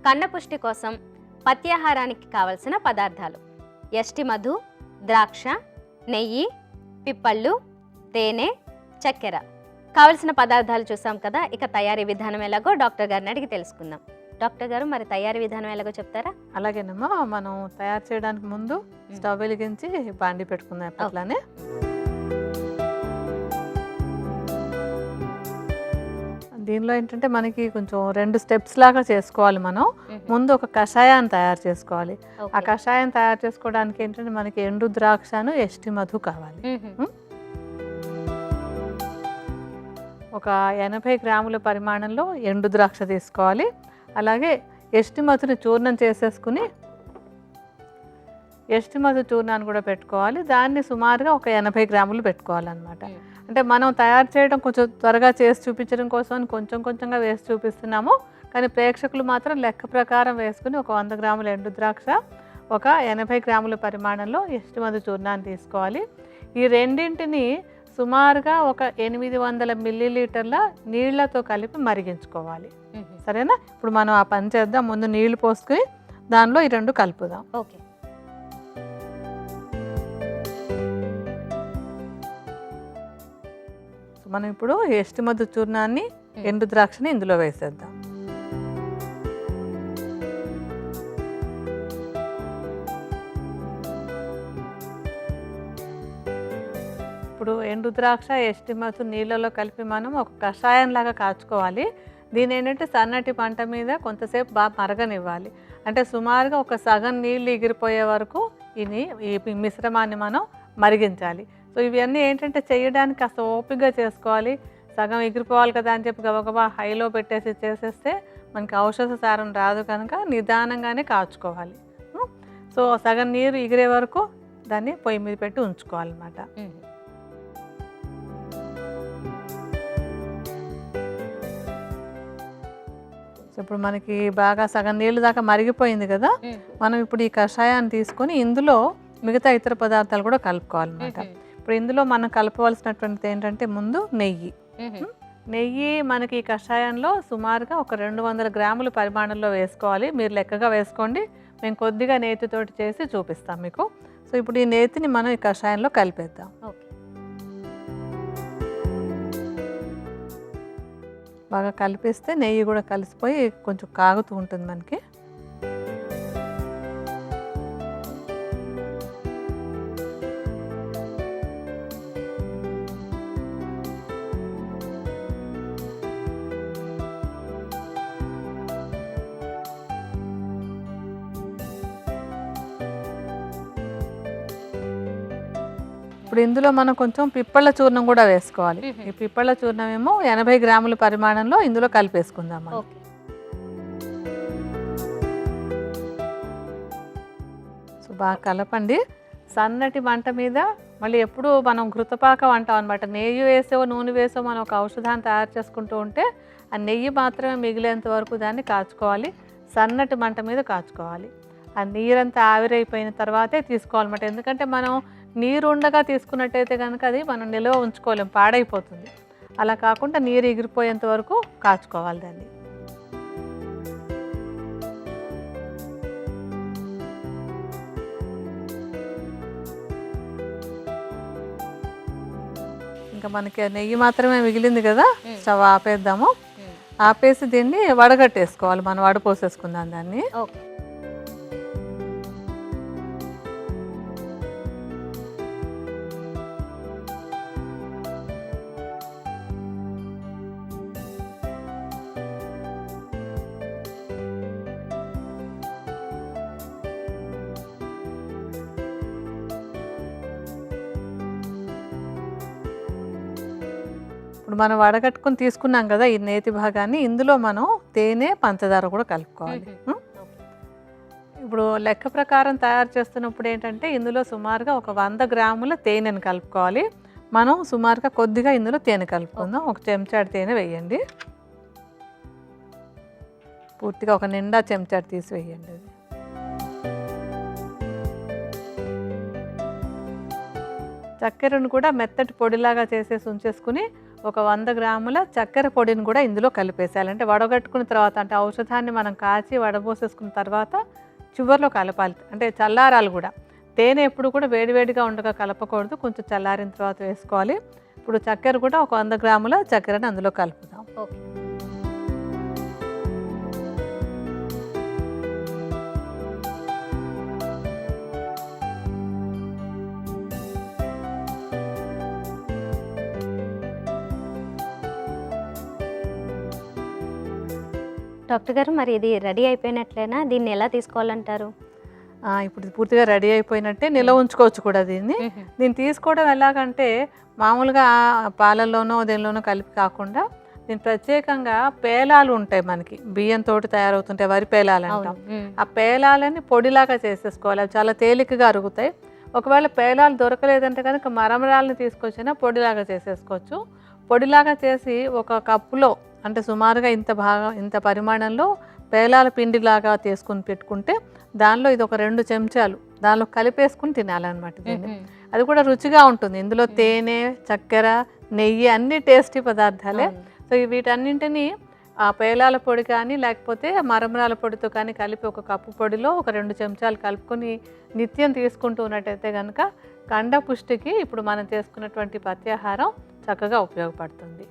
కన్నపుష్టి కోసం పత్యాహారానికి కావలసిన పదార్థాలు: యష్టి మధు, ద్రాక్ష, నెయ్యి, పిప్పళ్ళు, తేనె, చక్కెర. కావలసిన పదార్థాలు చూసాం కదా. ఇక తయారీ విధానం ఎలాగో డాక్టర్ గారిని అడిగి తెలుసుకుందాం. డాక్టర్ గారు, మరి తయారీ విధానం ఎలాగో చెప్తారా? అలాగేనమ్మా. మనం తయారు చేయడానికి ముందు స్టవ్ వెలిగించి బాండి పెట్టుకుందాం. ఎప్పట్లానే దీనిలో ఏంటంటే మనకి కొంచెం 2 స్టెప్స్ లాగా చేసుకోవాలి. మనం ముందు ఒక కషాయాన్ని తయారు చేసుకోవాలి. ఆ కషాయం తయారు చేసుకోవడానికి ఏంటంటే మనకి ఎండు ద్రాక్షను, యష్టి మధు కావాలి. ఒక 80 గ్రాముల పరిమాణంలో ఎండు ద్రాక్ష తీసుకోవాలి. అలాగే యష్టి మధుని చూర్ణం చేసేసుకుని యష్టి మధు చూర్ణాన్ని కూడా పెట్టుకోవాలి. దాన్ని సుమారుగా ఒక 80 గ్రాములు పెట్టుకోవాలన్నమాట. అంటే మనం తయారు చేయడం కొంచెం త్వరగా చేసి చూపించడం కోసం కొంచెం కొంచెంగా వేసి చూపిస్తున్నాము. కానీ ప్రేక్షకులు మాత్రం లెక్క ప్రకారం వేసుకుని ఒక 100 గ్రాముల ఎండు ద్రాక్ష, ఒక 80 గ్రాముల పరిమాణంలో యష్టి మధు చూర్ణాన్ని తీసుకోవాలి. ఈ రెండింటిని సుమారుగా ఒక 800 మిల్లీలీటర్ల నీళ్లతో కలిపి మరిగించుకోవాలి. సరేనా? ఇప్పుడు మనం ఆ పని చేద్దాం. ముందు నీళ్లు పోసుకుని దానిలో ఈ 2 కలుపుదాం. ఓకే. మనం ఇప్పుడు యష్టి మధు చూర్ణాన్ని, ఎండు ద్రాక్షని ఇందులో వేసేద్దాం. ఇప్పుడు ఎండు ద్రాక్ష, యష్టి మధు నీళ్ళలో కలిపి మనం ఒక కషాయం లాగా కాచుకోవాలి. దీని ఏంటంటే సన్నటి మంట మీద కొంతసేపు బాగా మరగనివ్వాలి. అంటే సుమారుగా ఒక సగం నీళ్ళు ఎగిరిపోయే వరకు ఈ మిశ్రమాన్ని మనం మరిగించాలి. సో ఇవన్నీ ఏంటంటే చేయడానికి కాస్త ఓపికగా చేసుకోవాలి. సగం ఎగిరిపోవాలి కదా అని చెప్పి గబగబా హైలో పెట్టేసి చేసేస్తే మనకి ఔషధ సారం రాదు కనుక నిదానంగానే కాచుకోవాలి. సో సగం నీరు ఎగిరే వరకు దాన్ని పొయ్యి మీద పెట్టి ఉంచుకోవాలన్నమాట. సో ఇప్పుడు మనకి బాగా సగం నీళ్ళు దాకా మరిగిపోయింది కదా. మనం ఇప్పుడు ఈ కషాయాన్ని తీసుకొని ఇందులో మిగతా ఇతర పదార్థాలు కూడా కలుపుకోవాలన్నమాట. ఇప్పుడు ఇందులో మనం కలపవలసినటువంటిది ఏంటంటే ముందు నెయ్యి. నెయ్యి మనకి ఈ కషాయంలో సుమారుగా ఒక 200 గ్రాముల పరిమాణంలో వేసుకోవాలి. మీరు లెక్కగా వేసుకోండి. మేము కొద్దిగా నేతితోటి చేసి చూపిస్తాం మీకు. సో ఇప్పుడు ఈ నేతిని మనం ఈ కషాయంలో కలిపేద్దాం. బాగా కలిపిస్తే నెయ్యి కూడా కలిసిపోయి కొంచెం కాగుతూ ఉంటుంది మనకి. ఇప్పుడు ఇందులో మనం కొంచెం పిప్పళ్ళ చూర్ణం కూడా వేసుకోవాలి. ఈ పిప్పళ్ళ చూర్ణం ఏమో 80 గ్రాముల పరిమాణంలో ఇందులో కలిపేసుకుందాం. సో బాగా కలపండి. సన్నటి మంట మీద. మళ్ళీ ఎప్పుడు మనం ఘృతపాకం అంటాం అనమాట. నెయ్యి వేసో నూనె వేసో మనం ఒక ఔషధాన్ని తయారు చేసుకుంటూ ఉంటే ఆ నెయ్యి మాత్రమే మిగిలేంత వరకు దాన్ని కాచుకోవాలి. సన్నటి మంట మీద కాచుకోవాలి. ఆ నీరంతా ఆవిరైపోయిన తర్వాతే తీసుకోవాలన్నమాట. ఎందుకంటే మనం నీరు ఉండగా తీసుకున్నట్టయితే కనుక అది మనం నిల్వ ఉంచుకోలేం, పాడైపోతుంది. అలా కాకుండా నీరు ఎగిరిపోయేంత వరకు కాచుకోవాలి దాన్ని. ఇంకా మనకి నెయ్యి మాత్రమే మిగిలింది కదా. స్టవ్ ఆపేద్దాము. ఆపేసి దీన్ని వడగట్టేసుకోవాలి. మనం వడపోసేసుకుందాం దాన్ని. ఇప్పుడు మనం వడగట్టుకుని తీసుకున్నాం కదా ఈ నేతి భాగాన్ని. ఇందులో మనం తేనె, పంచదార కూడా కలుపుకోవాలి. ఇప్పుడు లెక్క ప్రకారం తయారు చేస్తున్నప్పుడు ఏంటంటే ఇందులో సుమారుగా ఒక 100 గ్రాముల తేనెను కలుపుకోవాలి. మనం సుమారుగా కొద్దిగా ఇందులో తేనె కలుపుకుందాం. ఒక చెంచాడు తేనె వేయండి. పూర్తిగా ఒక నిండా చెంచాడు తీసి వేయండి. అది చక్కెరను కూడా మెత్తటి పొడిలాగా చేసేసి ఉంచేసుకుని ఒక 100 గ్రాముల చక్కెర పొడిని కూడా ఇందులో కలిపేసేయాలి. అంటే వడగట్టుకున్న తర్వాత, అంటే ఔషధాన్ని మనం కాచి వడబోసేసుకున్న తర్వాత చివర్లో కలపాలి. అంటే చల్లారాలు కూడా. తేనె ఎప్పుడు కూడా వేడివేడిగా ఉండగా కలపకూడదు, కొంచెం చల్లారిన తర్వాత వేసుకోవాలి. ఇప్పుడు చక్కెర కూడా ఒక 100 గ్రాముల చక్కెరని అందులో కలుపుదాం. ఓకే. డాక్టర్ గారు, మరి ఇది రెడీ అయిపోయినట్లేనా? దీన్ని ఎలా తీసుకోవాలంటారు? ఇప్పుడు ఇది పూర్తిగా రెడీ అయిపోయినట్టే. నిల్వ ఉంచుకోవచ్చు కూడా దీన్ని. దీన్ని తీసుకోవడం ఎలాగంటే మామూలుగా పాలల్లోనో దేనిలోనో కలిపి కాకుండా దీని ప్రత్యేకంగా పేలాలు ఉంటాయి మనకి, బియ్యంతో తయారవుతుంటాయి, వరి పేలాలు అంటాం. ఆ పేలాలని పొడిలాగా చేసేసుకోవాలి. అవి చాలా తేలికగా అరుగుతాయి. ఒకవేళ పేలాలు దొరకలేదంటే కనుక మరమరాలని తీసుకొచ్చినా పొడిలాగా చేసేసుకోవచ్చు. పొడిలాగా చేసి ఒక కప్పులో, అంటే సుమారుగా ఇంత పరిమాణంలో పేలాల పిండిలాగా తీసుకుని పెట్టుకుంటే దానిలో ఇది ఒక 2 చెంచాలు దానిలో కలిపేసుకుని తినాలన్నమాట దీన్ని. అది కూడా రుచిగా ఉంటుంది. ఇందులో తేనె, చక్కెర, నెయ్యి అన్ని టేస్టీ పదార్థాలే. సో వీటన్నింటినీ ఆ పేలాల పొడి కానీ లేకపోతే మరమరాల పొడితో కానీ కలిపి ఒక కప్పు పొడిలో ఒక 2 చెంచాలు కలుపుకొని నిత్యం తీసుకుంటూ ఉన్నట్టయితే కనుక కండ పుష్టికి ఇప్పుడు మనం చేసుకున్నటువంటి పత్యాహారం చక్కగా ఉపయోగపడుతుంది.